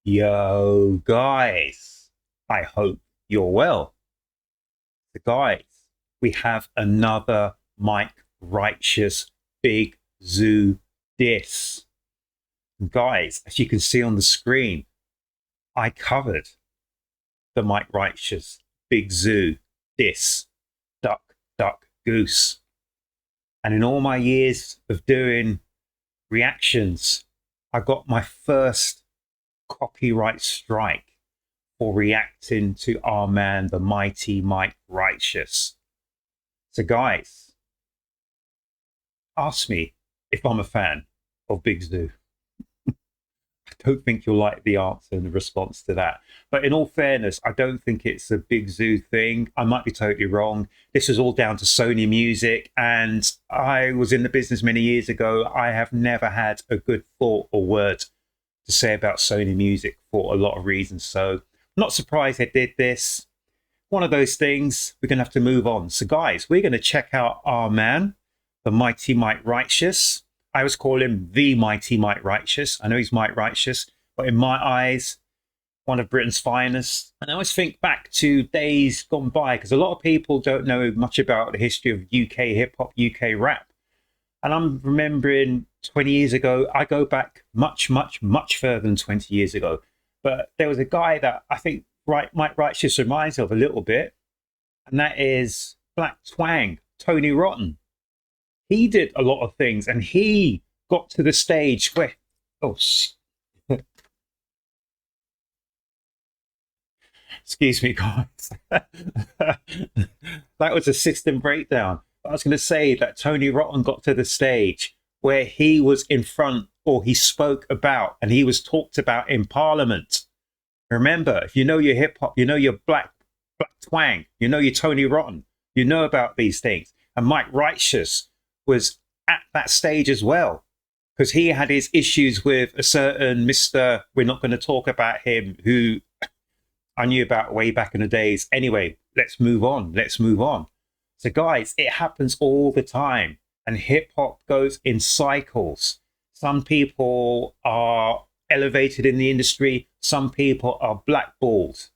Yo, guys, I hope you're well. So, guys, we have another Mike Righteous Big Zuu diss. Guys, as you can see on the screen, I covered the Mike Righteous Big Zuu diss, Duck, Duck, Goose. And in all my years of doing reactions, I got my first copyright strike for reacting to our man, the mighty Mike Righteous. So, guys, ask me if I'm a fan of Big Zuu. I don't think you'll like the answer and the response to that. But in all fairness, I don't think it's a Big Zuu thing. I might be totally wrong. This was all down to Sony Music, and I was in the business many years ago. I have never had a good thought or word to say about Sony Music for a lot of reasons. So not surprised they did this. One of those things, we're going to have to move on. So guys, we're going to check out our man, the mighty Mike Righteous. I always call him the mighty Mike Righteous. I know he's Mike Righteous, but in my eyes, one of Britain's finest. And I always think back to days gone by, because a lot of people don't know much about the history of UK hip hop, UK rap. And I'm remembering 20 years ago, I go back much, much, much further than 20 years ago. But there was a guy that I think Mike Righteous reminds of a little bit, and that is Black Twang, Tony Rotten. He did a lot of things, and he got to the stage where, excuse me, guys. That was a system breakdown. I was going to say that Tony Rotten got to the stage where he was in front, or he spoke about, and he was talked about in Parliament. Remember, if you know your hip hop, you know your black twang, you know your Tony Rotten, you know about these things. And Mike Righteous was at that stage as well, because he had his issues with a certain Mr. We're not going to talk about him, who I knew about way back in the days. Anyway, let's move on. Let's move on. So guys, it happens all the time, and hip hop goes in cycles. Some people are elevated in the industry. Some people are blackballed.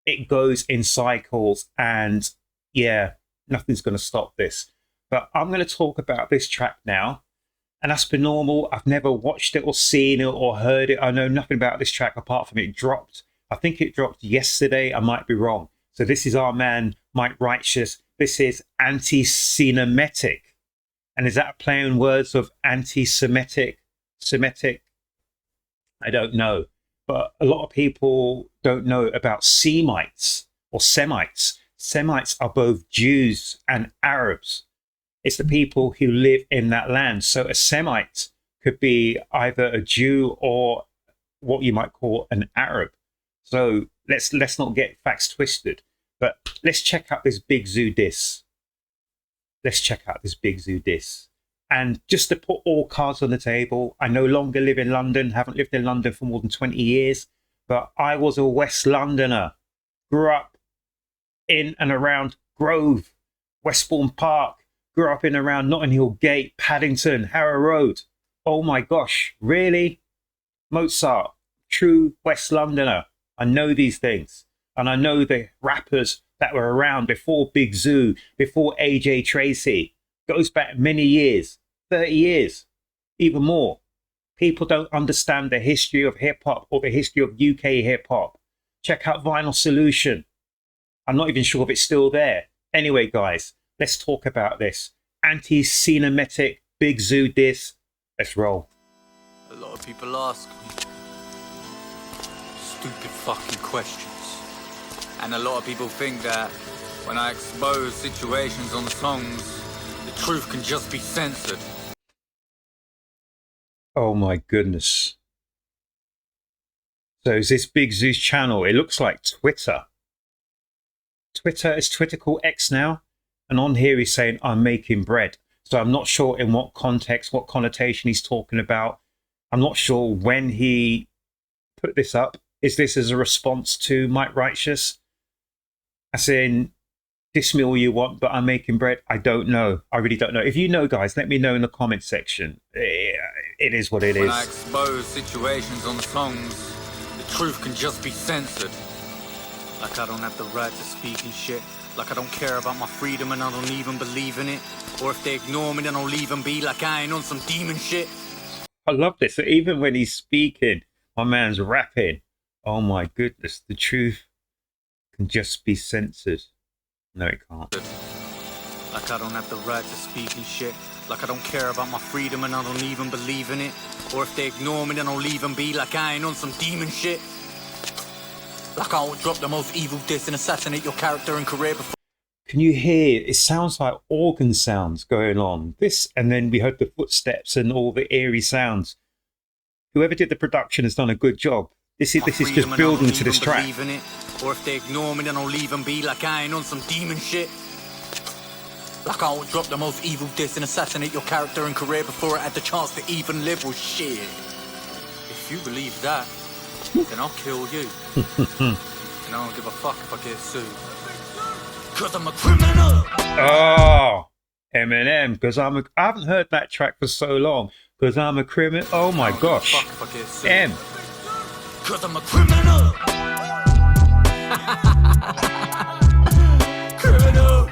It goes in cycles, and yeah, nothing's going to stop this. But I'm going to talk about this track now. And as per normal, I've never watched it or seen it or heard it. I know nothing about this track apart from it dropped. I think it dropped yesterday. I might be wrong. So this is our man, Mike Righteous. This is AntiScenemetic. And is that a play on words of anti-Semitic? Semitic? I don't know. But a lot of people don't know about Semites or Semites. Semites are both Jews and Arabs. It's the people who live in that land. So a Semite could be either a Jew or what you might call an Arab. So let's not get facts twisted. But let's check out this Big Zuu diss. Let's check out this Big Zuu diss. And just to put all cards on the table, I no longer live in London, haven't lived in London for more than 20 years, but I was a West Londoner. Grew up in and around Grove, Westbourne Park, grew up in and around Notting Hill Gate, Paddington, Harrow Road. Oh my gosh, really? Mozart, true West Londoner. I know these things. And I know the rappers that were around before Big Zuu, before AJ Tracy. Goes back many years, 30 years, even more. People don't understand the history of hip hop or the history of UK hip hop. Check out Vinyl Solution. I'm not even sure if it's still there. Anyway, guys, let's talk about this. AntiScenemetic, Big Zuu diss. Let's roll. A lot of people ask me stupid fucking questions. And a lot of people think that when I expose situations on songs, the truth can just be censored. Oh my goodness. So is this Big Zoo's channel? It looks like Twitter. Is Twitter called X now? And on here he's saying, I'm making bread. So I'm not sure in what context, what connotation he's talking about. I'm not sure when he put this up. Is this as a response to Mike Righteous? As in, diss me all you want, but I'm making bread? I don't know. I really don't know. If you know, guys, let me know in the comment section. It is what it is. When I expose situations on songs, the the truth can just be censored. Like I don't have the right to speak and shit. Like I don't care about my freedom and I don't even believe in it. Or if they ignore me, then I'll leave and be like I ain't on some demon shit. I love this. So even when he's speaking, my man's rapping. Oh my goodness, the truth can just be censored. No, it can't. Like I don't have the right to speak and shit. Like I don't care about my freedom and I don't even believe in it. Or if they ignore me, then I'll leave and be like I ain't on some demon shit. Like I won't drop the most evil diss and assassinate your character and career before. Can you hear? It sounds like organ sounds going on. This, and then we heard the footsteps and all the eerie sounds. Whoever did the production has done a good job. This is just building to this track. Or if they ignore me, then I'll leave and be like I ain't on some demon shit. Like I won't drop the most evil diss and assassinate your character and career before it had the chance to even live with shit. If you believe that, then I'll kill you. And I don't give a fuck if I get sued. Cause I'm a criminal! Oh, Eminem, because I haven't heard that track for so long. Because I'm a criminal. Oh my gosh. M. Cause I'm a criminal! Criminal!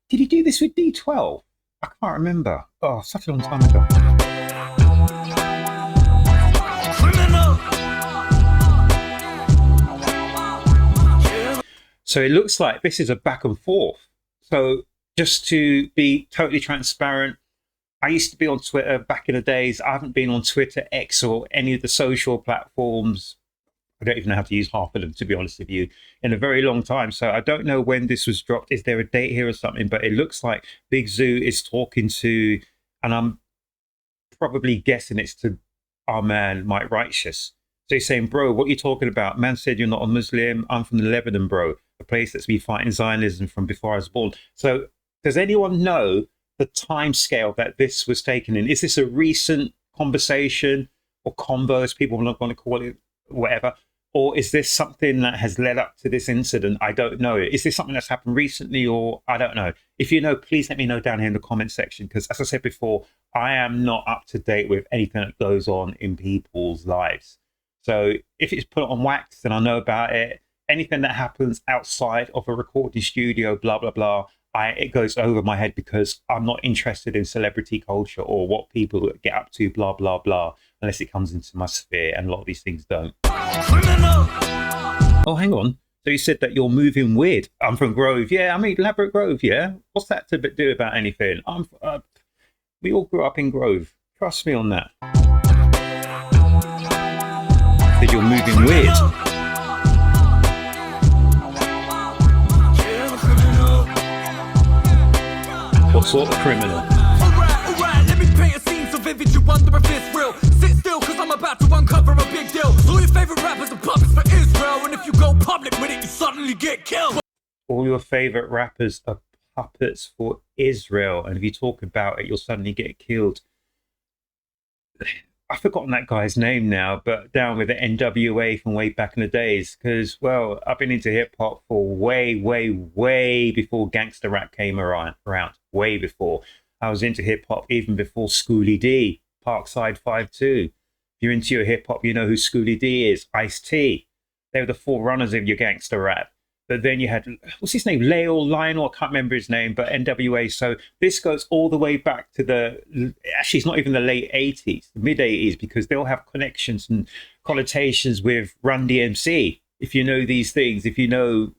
Did he do this with D12? I can't remember. Oh, such a long time ago. So it looks like this is a back and forth. So just to be totally transparent, I used to be on Twitter back in the days. I haven't been on Twitter, X, or any of the social platforms. I don't even know how to use half of them, to be honest with you, in a very long time. So I don't know when this was dropped. Is there a date here or something? But it looks like Big Zuu is talking to, and I'm probably guessing it's to our man, Mike Righteous. So he's saying, bro, what are you talking about? Man said you're not a Muslim. I'm from the Lebanon, bro, a place that's been fighting Zionism from before I was born. So does anyone know the time scale that this was taken in? Is this a recent conversation or convo, as people are not going to call it, whatever? Or is this something that has led up to this incident? I don't know. Is this something that's happened recently, or I don't know? If you know, please let me know down here in the comment section, because as I said before, I am not up to date with anything that goes on in people's lives. So if it's put on wax, then I know about it. Anything that happens outside of a recording studio, blah, blah, blah, it goes over my head because I'm not interested in celebrity culture or what people get up to, blah, blah, blah, unless it comes into my sphere, and a lot of these things don't. Oh, hang on. So you said that you're moving weird. I'm from Grove. Yeah, I mean, Elaborate Grove, yeah? What's that to do about anything? We all grew up in Grove. Trust me on that. That you're moving weird. What sort of criminal? Alright, let me paint a scene so vivid you wonder if it's real. Sit still, cause I'm about to uncover a big deal. All your favorite rappers are puppets for Israel, and if you go public with it, you suddenly get killed. All your favorite rappers are puppets for Israel, and if you talk about it, you'll suddenly get killed. I've forgotten that guy's name now, but down with the NWA from way back in the days, because, well, I've been into hip-hop for way before gangster rap came around, way before. I was into hip-hop even before Schoolie D, Parkside 5-2. If you're into your hip-hop, you know who Schoolie D is, Ice-T. They were the forerunners of your gangster rap. But then you had, what's his name? Lionel, I can't remember his name, but NWA. So this goes all the way back to actually, it's not even the late 80s, the mid 80s, because they'll have connections and connotations with Run DMC. If you know these things, if you know,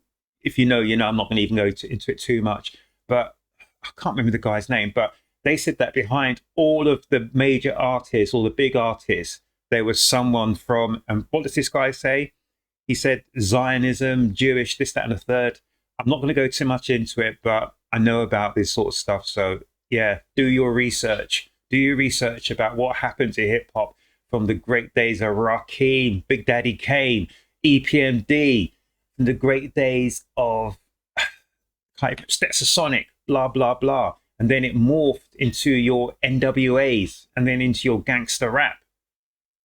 I'm not going to even go into it too much, but I can't remember the guy's name, but they said that behind all of the major artists, all the big artists, there was someone from, and what does this guy say? He said Zionism, Jewish, this, that, and the third. I'm not going to go too much into it, but I know about this sort of stuff. So, yeah, do your research. Do your research about what happened to hip-hop from the great days of Rakim, Big Daddy Kane, EPMD, from the great days of Stetsasonic, blah, blah, blah. And then it morphed into your NWAs and then into your gangster rap.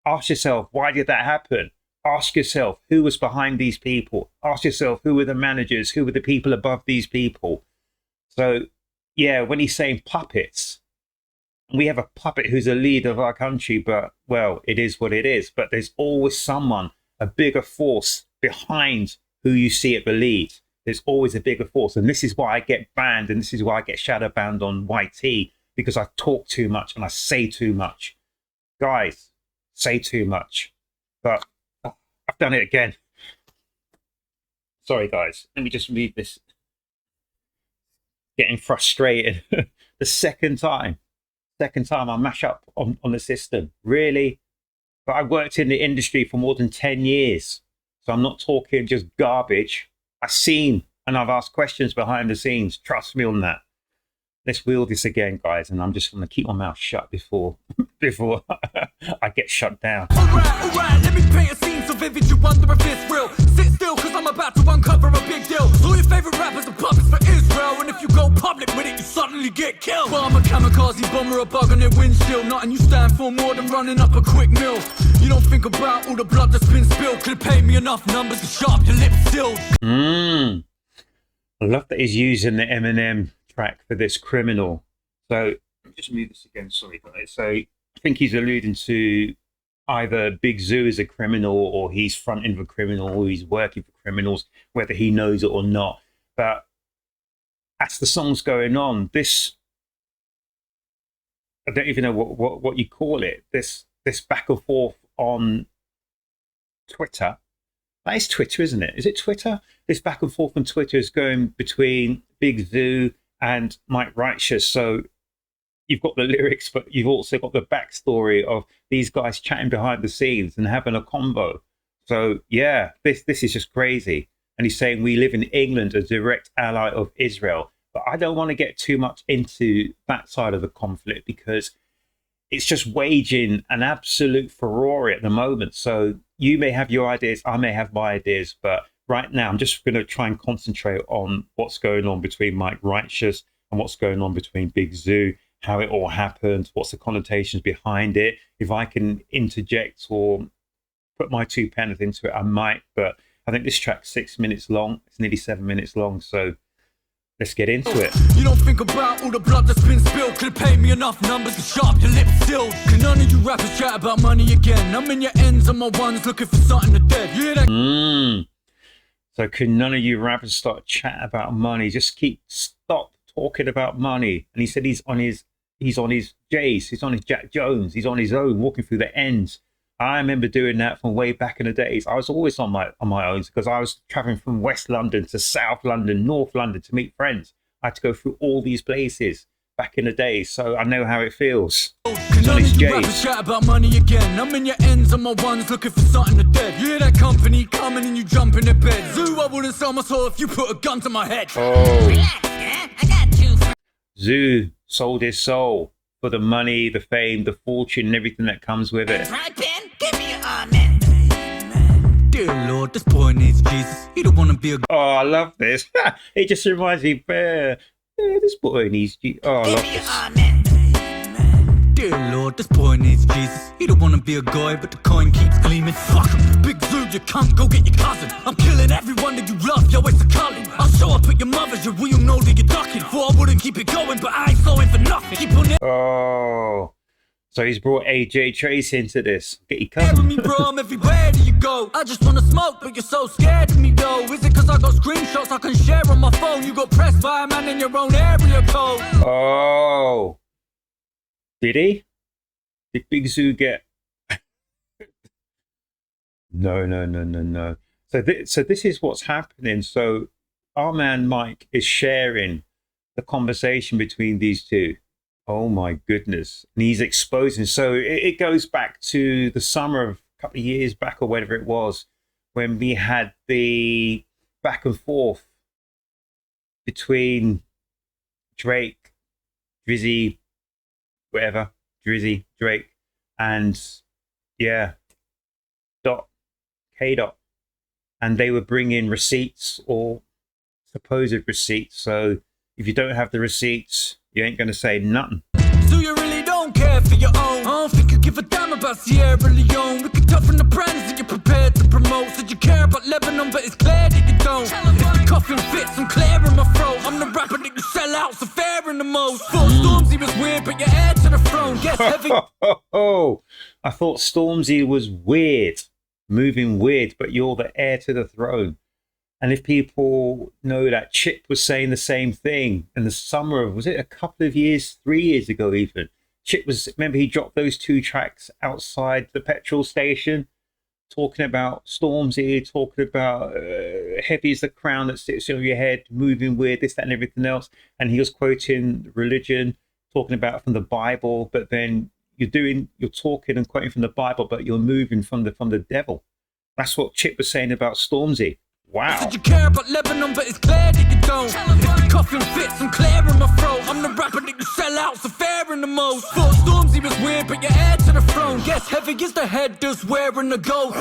Ask yourself, why did that happen? Ask yourself, who was behind these people? Ask yourself, who were the managers? Who were the people above these people? So, yeah, when he's saying puppets, we have a puppet who's a leader of our country, but, well, it is what it is. But there's always someone a bigger force behind who you see at the lead. There's always a bigger force. And this is why I get banned, and this is why I get shadow banned on YT, because I talk too much and I say too much. Guys, say too much. But I've done it again. Sorry, guys. Let me just read this. Getting frustrated. The second time I mash up on the system. Really? But I worked in the industry for more than 10 years. So I'm not talking just garbage. I've seen and I've asked questions behind the scenes. Trust me on that. Let's wheel this again, guys. And I'm just going to keep my mouth shut before I get shut down. All right, let me paint a scene so vivid you wonder if it's real. Sit still, cause I'm about to uncover a big deal. All your favorite rappers are puppets for Israel, and if you go public with it, you suddenly get killed. Well, I'm a kamikaze bomber, a bug on their windshield. Nothing you stand for more than running up a quick mill. You don't think about all the blood that's been spilled. Could've paid me enough numbers to sharp your lips still. I love that he's using the Eminem track for this Criminal. So just move this again, sorry guys. So I think he's alluding to either Big Zuu is a criminal, or he's fronting the criminal, or he's working for criminals, whether he knows it or not. But as the song's going on, this, I don't even know what you call it, this back and forth on Twitter. That is Twitter, isn't it? Is it Twitter? This back and forth on Twitter is going between Big Zuu and Mike Righteous. So you've got the lyrics, but you've also got the backstory of these guys chatting behind the scenes and having a convo. So yeah, this is just crazy. And he's saying we live in England, a direct ally of Israel. But I don't want to get too much into that side of the conflict, because it's just waging an absolute furore at the moment. So you may have your ideas, I may have my ideas, but right now I'm just going to try and concentrate on what's going on between Mike Righteous and what's going on between Big Zuu, how it all happened, what's the connotations behind it. If I can interject or put my 2 pence into it, I might, but I think this track's 6 minutes long. It's nearly 7 minutes long, so let's get into it. You don't think about all the blood that's been spilled. Could've paid me enough numbers to sharp your lips still. Can none of you rappers chat about money again? I'm in your ends on my ones looking for something to dead. You hear that? So can none of you rappers start chat about money? Just stop talking about money. And he said he's on his Jace, he's on his Jack Jones, he's on his own, walking through the ends. I remember doing that from way back in the days. I was always on my own, because I was traveling from West London to South London, North London to meet friends. I had to go through all these places back in the day, so I know how it feels. Can none of you rappers chat about money again? I'm in your ends on my ones looking for something to dead. You hear that company coming and you jump in the bed. Zuu, I wouldn't sell my soul if you put a gun to my head. Oh. Relax, man. I got you. Zuu sold his soul for the money, the fame, the fortune, and everything that comes with it. Right, Ben? Give me your amen. Dear Lord, this boy needs Jesus. He don't want to be a... Oh, I love this. It just reminds me, this boy needs Jesus. Oh, I love this. Amen. Dear Lord, this boy needs Jesus. He don't want to be a guy, but the coin keeps gleaming. Fuck him. Big Zuu, you can't go get your cousin. I'm killing everyone that you love, yo, it's a calling. I'll show up at your mother's, your real know that you're ducking. For I wouldn't keep it going, but I ain't slowing for nothing. Keep on it. Oh, so he's brought AJ Trace into this. Get your Carry cousin. me, bro, I'm everywhere that you go. I just wanna smoke, but you're so scared of me, though. Is it cause I got screenshots I can share on my phone? You got pressed by a man in your own area code. Oh, did he? Did Big Zuu get? No. So this is what's happening. So our man Mike is sharing the conversation between these two. Oh my goodness. And he's exposing. So it goes back to the summer of a couple of years back, or whatever it was, when we had the back and forth between Drake, Drizzy, whatever, Drizzy, Drake, and yeah, K. And they were bringing receipts, or supposed receipts. So if you don't have the receipts, you ain't gonna say nothing. So you really don't care for your own? I don't think you give a damn about Sierra Leone. We can toughen the brands that you're prepared to promote. Said you care about Lebanon, but it's clear that you don't. If the coughing fits, I'm clearing my throat. I'm the rapper that you sell out, so fairing the most. Thought Stormzy was weird, but you're heir to the throne. Guess heavy. I thought Stormzy was weird. moving weird, but you're the heir to the throne. And if people know that Chip was saying the same thing in the summer of, was it a couple of years, 3 years ago even? Chip was, remember he dropped those 2 tracks outside the petrol station, talking about Stormzy, talking about heavy is the crown that sits on your head, moving weird, this, that, and everything else. And he was quoting religion, talking about from the Bible, but then you're talking and quoting from the Bible, but you're moving from the devil. That's what Chip was saying about Stormzy. Wow. Said you care about Lebanon, but it's clear that you don't. If the coffin fits, I'm clearing my throat. I'm the rapper that you sell out, so fair in the most. Thought Stormzy was weird, but you're heir to the throne. Guess heavy is the head that's wearing the gold.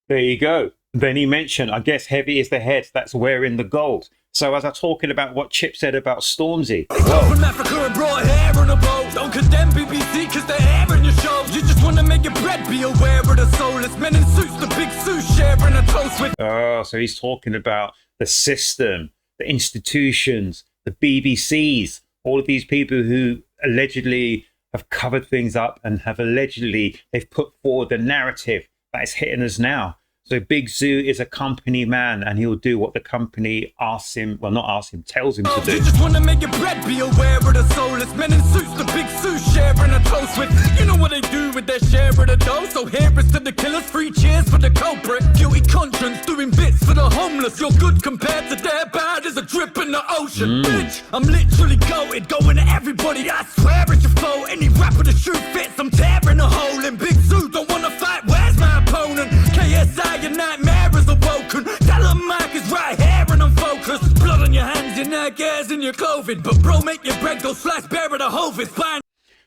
There you go. Then he mentioned, I guess heavy is the head that's wearing the gold. So as I'm talking about what Chip said about Stormzy. They come from Africa and brought hair on a boat. Don't condemn BBC because they're airing your show. You just want to make your bread, be aware of the soulless men in suits, the big suits sharing a toast with. Oh, so he's talking about the system, the institutions, the BBCs, all of these people who allegedly have covered things up and have allegedly, they've put forward the narrative that is hitting us now. So Big Zuu is a company man and he'll do what the company asks him, well, not asks him, tells him to do. You just want to make your bread, be aware of the soulless men in suits, the big suits sharing a toast with. You know what they do with their share of the dough. So here is to the killers, 3 cheers for the culprit. Guilty conscience, doing bits for the homeless. You're good compared to their bad as a drip in the ocean. Bitch, I'm literally goated, going at everybody. I swear it's your fault. Any rapper the shoe fits, I'm tearing a hole in. Big Zuu don't want to fight, where's my opponent? KSI, your nightmare is awoken. Tell him Mike is right here and I'm focused. Blood on your hands, your neck, hairs in your clothing. But bro, make your bread go flash, bare of the hove is fine.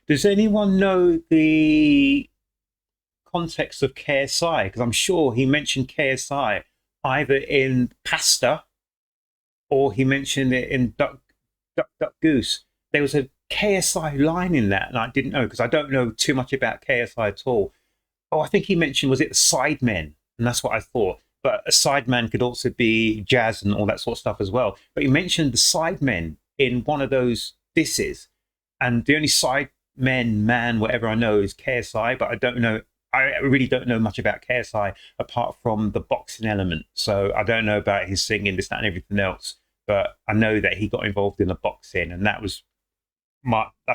Does anyone know the context of KSI? Because I'm sure he mentioned KSI either in Pasta or he mentioned it in Duck Goose. There was a KSI line in that and I didn't know because I don't know too much about KSI at all. Oh, I think he mentioned, was it the Sidemen? And that's what I thought. But a sideman could also be jazz and all that sort of stuff as well. But he mentioned the Sidemen in one of those disses. And the only man, whatever I know is KSI, but I don't know. I really don't know much about KSI apart from the boxing element. So I don't know about his singing, this, that, and everything else. But I know that he got involved in the boxing, and that's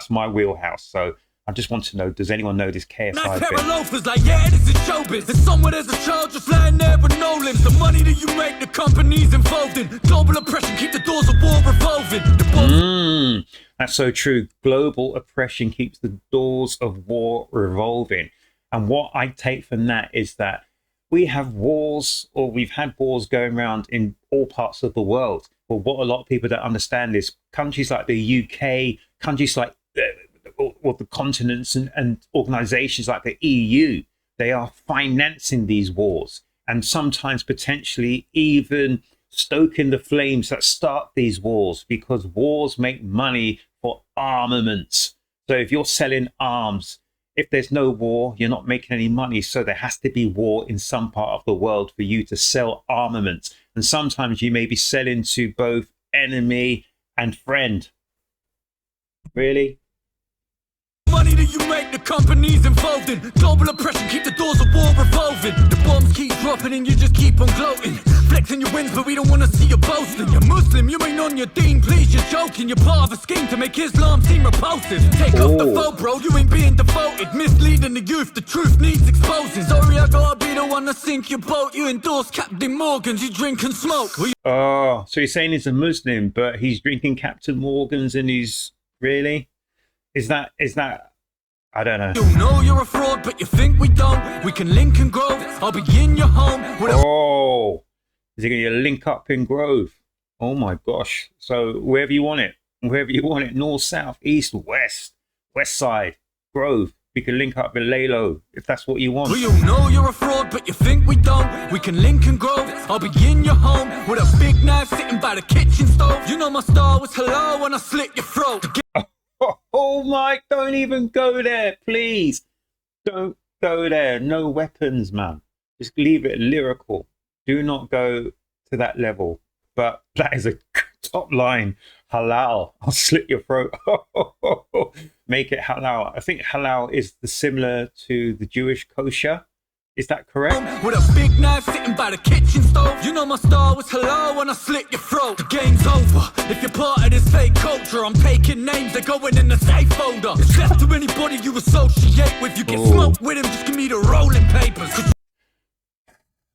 my wheelhouse. So I just want to know, does anyone know this KSI nice bit? pair of loafers like, yeah, this is showbiz. There's somewhere there's a child just lying there with no limbs. The money that you make, the companies involved in. Global oppression, keep the doors of war revolving. That's so true. Global oppression keeps the doors of war revolving. And what I take from that is that we have wars, or we've had wars going around in all parts of the world. But what a lot of people don't understand is countries like the UK, countries like or the continents and organizations like the EU, they are financing these wars and sometimes potentially even stoking the flames that start these wars, because wars make money for armaments. So if you're selling arms, if there's no war, you're not making any money. So there has to be war in some part of the world for you to sell armaments. And sometimes you may be selling to both enemy and friend. Really? Money that you make, the companies involved in. Global oppression, keep the doors of war revolving. The bombs keep dropping and you just keep on gloating. Flexing your wins, but we don't want to see you boasting. You're Muslim, you ain't on your deen, please, you're joking. You're part of a scheme to make Islam seem repulsive. Take off the foe, bro, you ain't being devoted. Misleading the youth, the truth needs exposing. Sorry, I gotta be the one to sink your boat. You endorse Captain Morgan's, you drink and smoke. Oh, so he's saying he's a Muslim, but he's drinking Captain Morgan's and he's... Really? Is that I don't know. You know you're a fraud, but you think we don't. We can link and grow. I'll be in your home. Oh, is he going to link up in Grove? Oh my gosh. So wherever you want it, north, south, east, west side, Grove. We can link up with Lalo if that's what you want. We all know you're a fraud, but you think we don't. We can link and grow. I'll be in your home with a big knife sitting by the kitchen stove. You know my style was hello when I slit your throat. Oh, Mike, don't even go there, please. Don't go there. No weapons, man. Just leave it lyrical. Do not go to that level. But that is a top line. Halal. I'll slit your throat. Make it halal. I think halal is similar to the Jewish kosher. Is that correct? With a big knife sitting by the kitchen stove. You know my star was hello when I slit your throat. The game's over. If you're part of this fake culture, I'm taking names, they're going in the safe folder. It's left to anybody you associate with. You get smoked with him, just give me the rolling papers.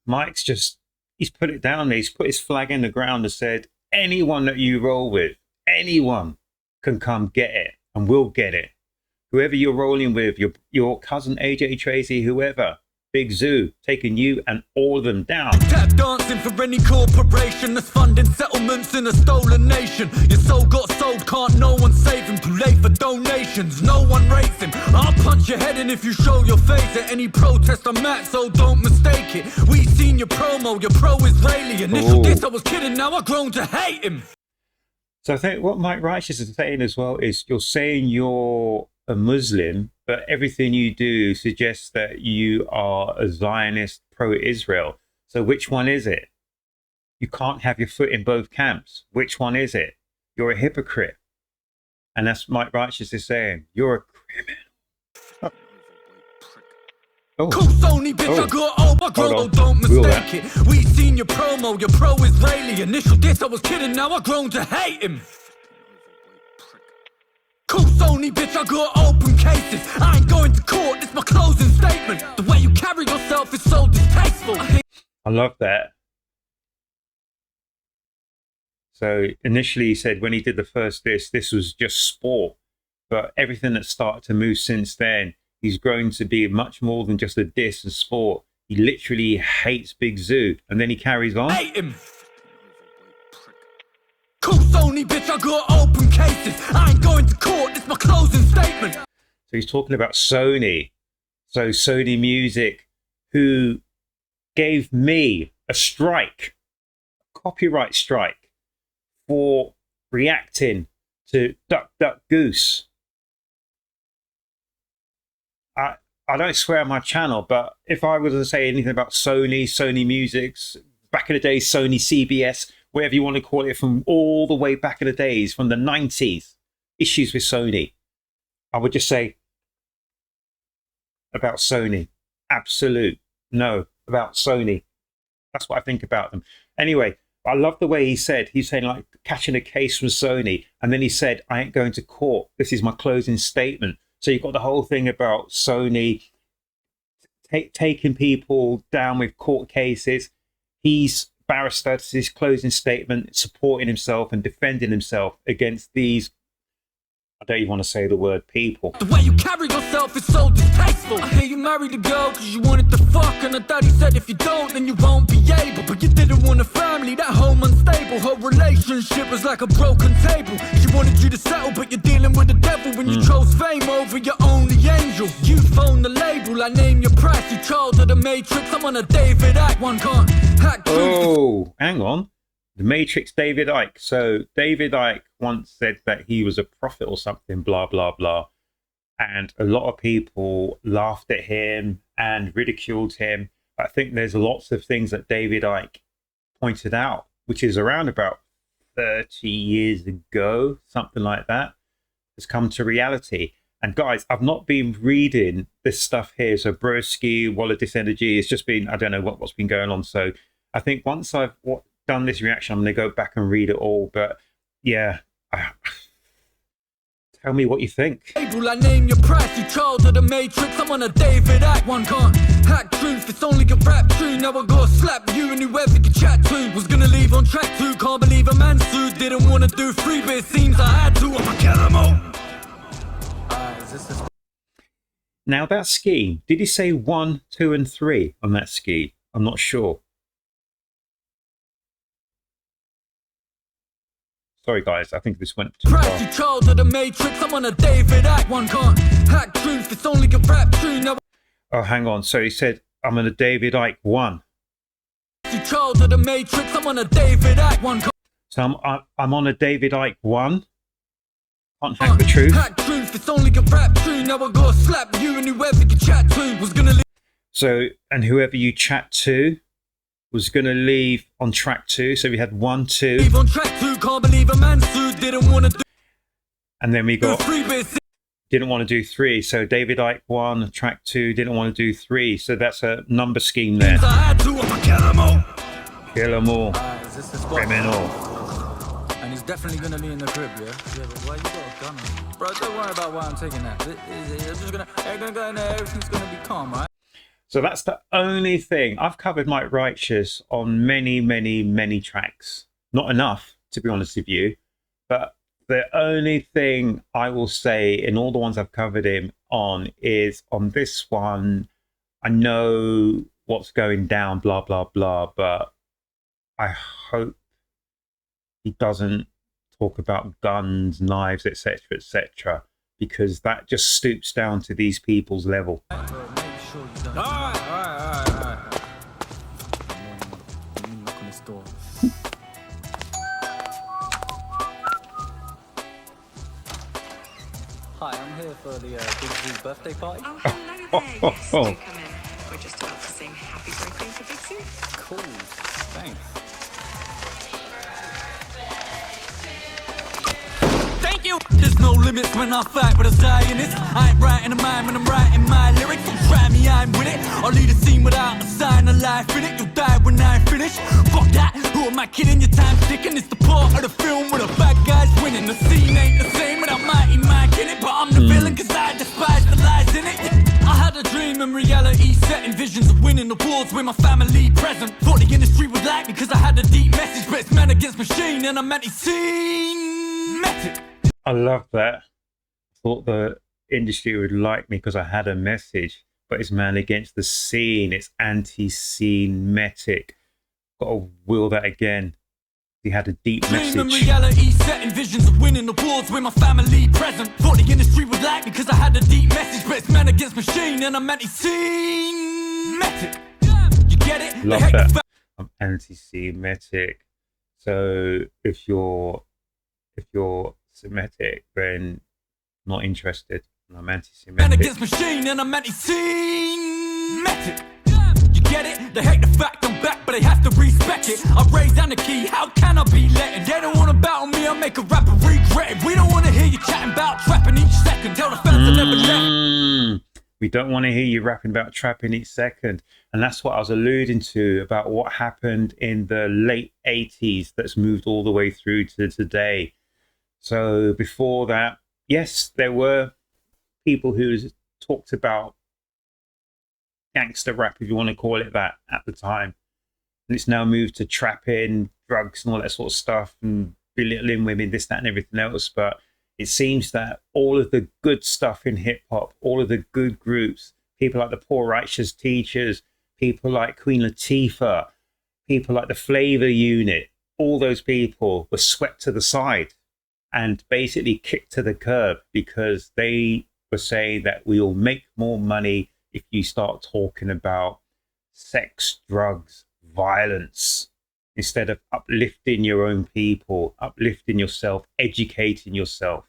Mike's just, he's put it down there. He's put his flag in the ground and said, anyone that you roll with, anyone can come get it and we'll get it. Whoever you're rolling with, your cousin AJ Tracy, whoever, Big Zuu, taking you and all of them down. Tap dancing for any corporation that's funding settlements in a stolen nation. Your soul got sold, can't no one save him. Too late for donations, no one rates him. I'll punch your head in if you show your face at any protest I'm at, so don't mistake it. We seen your promo, your pro-Israeli. Initial diss, I was kidding, now I've grown to hate him. So I think what Mike Righteous is saying as well is you're saying you're a Muslim, but everything you do suggests that you are a Zionist pro-Israel. So which one is it? You can't have your foot in both camps. Which one is it? You're a hypocrite. And that's Mike Righteous is saying. You're a criminal. Oh. Cool Sony, bitch, I got old, I grow, don't mistake it. We seen your promo, your pro-Israeli. Initial diss, I was kidding, now I've grown to hate him. Cool Sony, bitch, I got open cases. I ain't going to court, it's my closing statement. The way you carry yourself is so distasteful. I love that. So initially he said when he did the first diss, this was just sport. But everything that started to move since then, he's grown to be much more than just a diss and sport. He literally hates Big Zuu. And then he carries on. Hate him. Cool Sony, bitch, I got open cases. I ain't going to court, it's my closing statement. So he's talking about Sony. So Sony Music, who gave me a strike, a copyright strike, for reacting to Duck Duck Goose. I don't swear on my channel, but if I was to say anything about Sony Music's, back in the day, Sony CBS, whatever you want to call it, from all the way back in the days, from the 90s, issues with Sony, I would just say about Sony, absolute no, about Sony. That's what I think about them. Anyway, I love the way he's saying like catching a case from Sony, and then he said, I ain't going to court. This is my closing statement. So you've got the whole thing about Sony taking people down with court cases. He's barrister to his closing statement, supporting himself and defending himself against these, I don't even want to say the word, people. The way you carry yourself is so distasteful. I hear you married a girl because you wanted to fuck, and her daddy said if you don't then you won't be able. But you didn't want a family, that home unstable. Her relationship was like a broken table. She wanted you to settle, but you're dealing with the devil when you chose fame over your only angel. You phone the label, I name your price. You child of the Matrix, I'm on a David Act. One can't hack truth. Oh, hang on. The Matrix David Icke. So David Icke once said that he was a prophet or something, blah, blah, blah. And a lot of people laughed at him and ridiculed him. I think there's lots of things that David Icke pointed out, which is around about 30 years ago, something like that, has come to reality. And guys, I've not been reading this stuff here. So Broski, Wallet This Energy, it's just been, I don't know what's been going on. So I think once I've done this reaction, I'm going to go back and read it all. But yeah, tell me what you think. I name your price, you child of the Matrix. I'm on a David Act. One can't hack truth, it's only a rap tune. Now I gotta slap you and whoever you chat to. Was gonna leave on track 2, can't believe a man sued. Didn't want to do 3, but it seems I had to. I'ma kill them all. Now that ski, did he say 1, 2 and 3 on that ski? I'm not sure. Sorry guys, I think this went too far. You child of the Matrix, I'm on a David Act. One can't hack truth, it's only a rap tune. Now oh, hang on. So he said, I'm on a David Icke 1. you child of the Matrix, I'm on a David Act. One can't So I'm on a David Icke 1. Can't hack the truth. Hack truth, it's only a rap tune. Now I gotta slap you and whoever you chat to. Was gonna leave. So, and whoever you chat to was going to leave on track 2. So we had 1, 2. Leave on track 2, can't believe a man sued. Didn't want to do. And then we got, didn't want to do 3. So David Icke 1, track 2, didn't want to do 3. So that's a number scheme there. I had to, I'ma kill 'em all. Kill 'em all. Is this the spot? Criminal. And he's definitely gonna be in the crib, yeah? Yeah, but why you got a gun on? Bro, don't worry about why I'm taking that. It's just gonna go in there, everything's gonna be calm, right? So that's the only thing. I've covered Mike Righteous on many, many, many tracks. Not enough, to be honest with you. But the only thing I will say in all the ones I've covered him on is on this one, I know what's going down, blah, blah, blah, but I hope he doesn't talk about guns, knives, etc., etc., because that just stoops down to these people's level. All right. Let me knock on this door. Hi, I'm here for the Big Zuu birthday party. Oh, hello there. Yes, do come in. We're just about to sing happy birthday to Big Zuu. Cool, thanks. Thank you! There's no limits when I fight with a Zionist. I ain't writing a mind when I'm writing my lyrics. Don't try me, I'm with it. I'll lead a scene without a sign of life in it. You'll die when I finish. Fuck that, who am I kidding? Your time's ticking. It's the part of the film where the bad guys winning. The scene ain't the same without Mighty Mike in it. But I'm the villain cause I despise the lies in it. I had a dream and reality setting. Visions of winning awards with my family present. Thought the industry would like me cause I had a deep message. But it's man against machine and I'm AntiScenemetic. I love that. Thought the industry would like me because I had a message, but it's man against the scene. It's AntiScenemetic. Got to will that again. He had a deep message. Dream and reality setting. Visions of winning awards with my family present. Thought the industry would like me because I had a deep message, but it's man against machine and I'm AntiScenemetic. You get it? Love that. I'm AntiScenemetic. So if you're Semitic, then not interested. I'm AntiScenemetic. Man against machine and I'm AntiScenemetic. You get it? They hate the fact I'm back, but they have to respect it. I raise anarchy, how can I be letting? They don't wanna battle me, I'll make a rapper regret it. We don't wanna hear you chatting about trapping each second. Tell the fans I never left. We don't want to hear you rapping about trapping each second. And that's what I was alluding to about what happened in the late 80s that's moved all the way through to today. So before that, yes, there were people who talked about gangster rap, if you want to call it that, at the time. And it's now moved to trapping, drugs and all that sort of stuff and belittling women, this, that and everything else. But it seems that all of the good stuff in hip hop, all of the good groups, people like the Poor Righteous Teachers, people like Queen Latifah, people like the Flavor Unit, all those people were swept to the side and basically kicked to the curb because they were saying that we will make more money if you start talking about sex, drugs, violence, instead of uplifting your own people, uplifting yourself, educating yourself.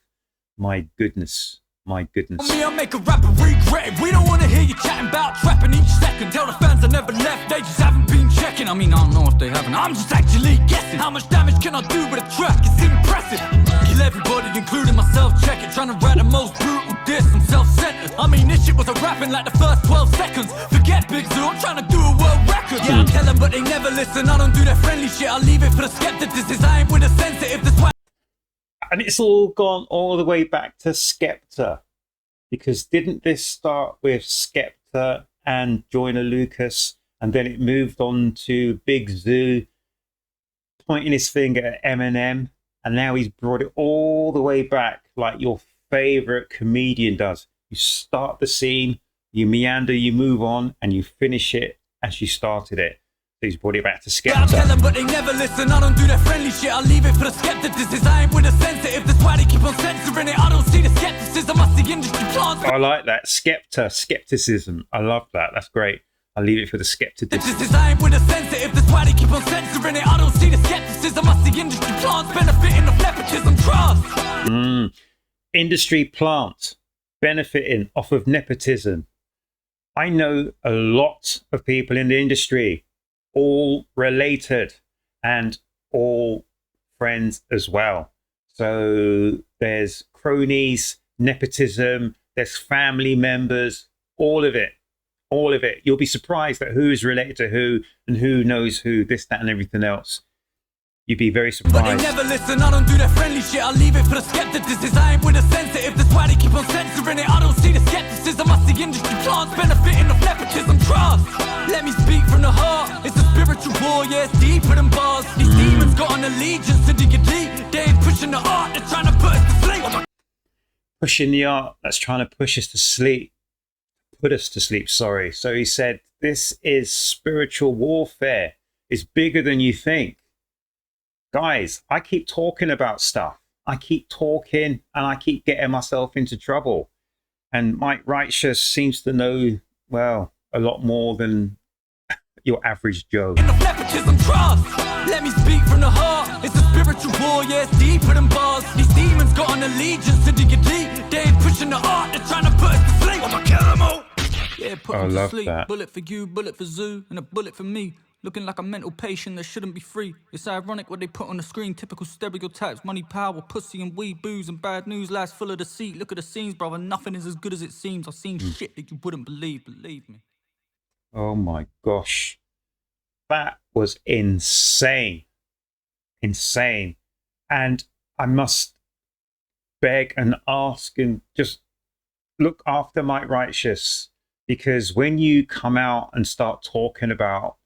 My goodness. My goodness. Me, I'll make a rapper regret it. We don't want to hear you chatting about trapping each second. Tell the fans I never left, they just haven't been checking. I mean, I don't know if they haven't. I'm just actually guessing. How much damage can I do with a track? It's impressive. Kill everybody, including myself, check it. Trying to write the most brutal diss, I'm self-centered. I mean, this shit was a rapping like the first 12 seconds. Forget Big Zuu, I'm trying to do a world record. Yeah, I tell them, but they never listen. I don't do that friendly shit, I leave it for the skeptics. I ain't with the sensitive, that's why. And it's all gone all the way back to Skepta. Because didn't this start with Skepta and Joyner Lucas, and then it moved on to Big Zuu pointing his finger at Eminem, and now he's brought it all the way back like your favorite comedian does. You start the scene, you meander, you move on, and you finish it as you started it. So he's brought it back to Skepta. I tell them, but they never listen. I don't do that friendly shit, I leave it for the skeptics. I ain't with the sensitive, that's why they keep on censoring it. I don't see the skepticism, I see industry plants. I like that. Skepticism. I love that. That's great. I'll leave it for the skepticism. I ain't with the sensitive, that's why they keep on censoring it. I don't see the skepticism, I see industry plants benefiting of nepotism trust. Industry plant benefiting off of nepotism. I know a lot of people in the industry, all related and all friends as well. So there's cronies, nepotism, there's family members, all of it. All of it. You'll be surprised at who is related to who and who knows who, this, that, and everything else. You'd be very surprised. But they never listen, I don't do that friendly shit. I leave it for the skeptics. I ain't with the sensitive, that's why they keep on censoring it. I don't see the skepticism, I see industry plants benefiting of nepotism. Trust, let me speak from the heart. It's a spiritual war, yeah, it's deeper than bars. These demons got an allegiance to the elite. They ain't pushing the art, they're trying to put us to sleep. Pushing the art that's trying to push us to sleep. Put us to sleep, sorry. So he said, this is spiritual warfare. It's bigger than you think. Guys, I keep talking about stuff. I keep talking and I keep getting myself into trouble. And Mike Righteous seems to know, well, a lot more than your average Joe. In the nepotism trust, let me speak from the heart. It's a spiritual war, yeah, it's deeper than bars. These demons got an allegiance to the elite. They ain't pushing the art, they're trying to put us to sleep. I'ma kill them all. Yeah, put them to sleep. That. Bullet for you, bullet for Zuu, and a bullet for me. Looking like a mental patient that shouldn't be free. It's ironic what they put on the screen. Typical stereotypes, money, power, pussy and weed, booze and bad news. Lies full of deceit. Look at the scenes, brother. Nothing is as good as it seems. I've seen shit that you wouldn't believe me. Oh my gosh. That was insane. Insane. And I must beg and ask and just look after Mike Righteous, because when you come out and start talking about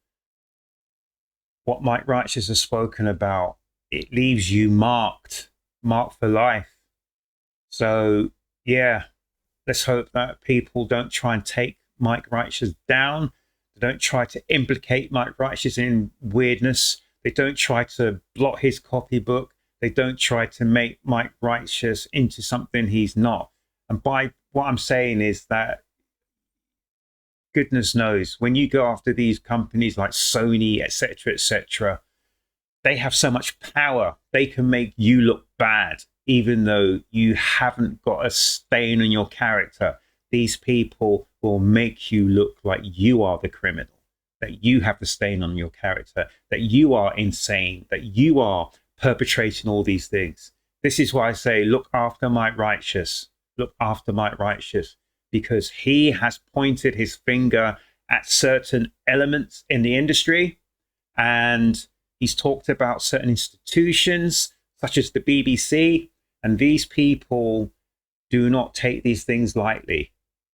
what Mike Righteous has spoken about, it leaves you marked for life. So yeah, let's hope that people don't try and take Mike Righteous down. They don't try to implicate Mike Righteous in weirdness. They don't try to blot his copybook. They don't try to make Mike Righteous into something he's not. And by what I'm saying is that, goodness knows, when you go after these companies like Sony, etc., they have so much power. They can make you look bad, even though you haven't got a stain on your character. These people will make you look like you are the criminal, that you have the stain on your character, that you are insane, that you are perpetrating all these things. This is why I say, look after Mike Righteous. Look after Mike Righteous, because he has pointed his finger at certain elements in the industry, and he's talked about certain institutions such as the BBC, and these people do not take these things lightly.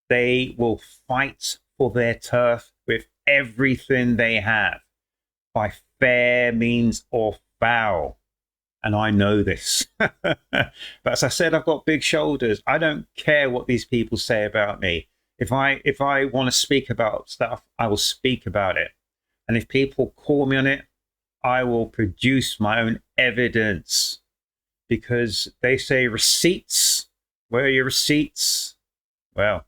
They will fight for their turf with everything they have, by fair means or foul. And I know this. But as I said, I've got big shoulders. I don't care what these people say about me. If I want to speak about stuff, I will speak about it. And if people call me on it, I will produce my own evidence. Because they say receipts. Where are your receipts? Well,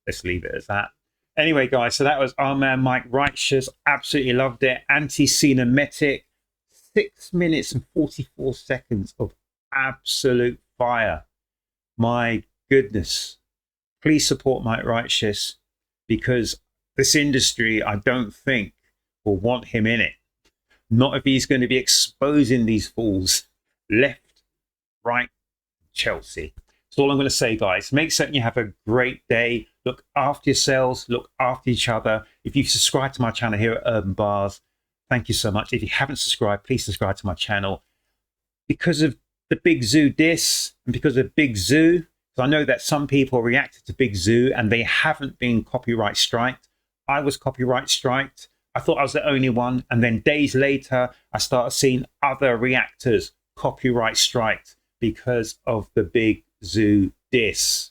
let's leave it as that. Anyway, guys, so that was our man Mike Righteous. Absolutely loved it. AntiScenemetic. 6 minutes and 44 seconds of absolute fire. My goodness. Please support Mike Righteous, because this industry, I don't think, will want him in it. Not if he's going to be exposing these fools left, right, Chelsea. That's all I'm going to say, guys. Make certain you have a great day. Look after yourselves. Look after each other. If you've subscribed to my channel here at Urb'n Barz, thank you so much. If you haven't subscribed, please subscribe to my channel. Because of the big Zuu diss and because of Big Zuu, so I know that some people reacted to Big Zuu and they haven't been copyright striked. I was copyright striked. I thought I was the only one. And then days later, I started seeing other reactors copyright striked because of the Big Zuu diss.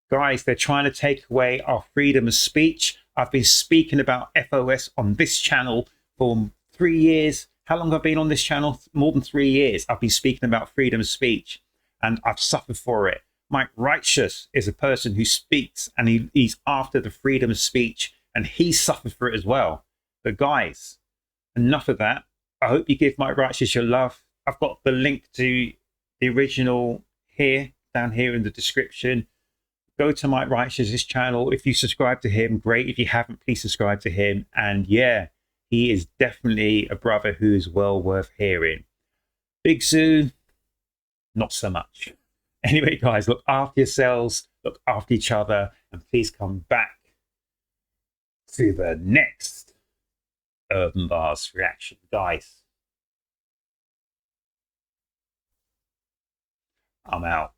Guys, they're trying to take away our freedom of speech. I've been speaking about FOS on this channel for 3 years. How long have I been on this channel? More than 3 years. I've been speaking about freedom of speech and I've suffered for it. Mike Righteous is a person who speaks and he's after the freedom of speech and he suffered for it as well. But guys, enough of that. I hope you give Mike Righteous your love. I've got the link to the original here, down here in the description. Go to Mike Righteous's channel. If you subscribe to him, great. If you haven't, please subscribe to him. And yeah, he is definitely a brother who is well worth hearing. Big Zuu, not so much. Anyway, guys, look after yourselves, look after each other, and please come back to the next Urb'n Barz reaction. Guys, I'm out.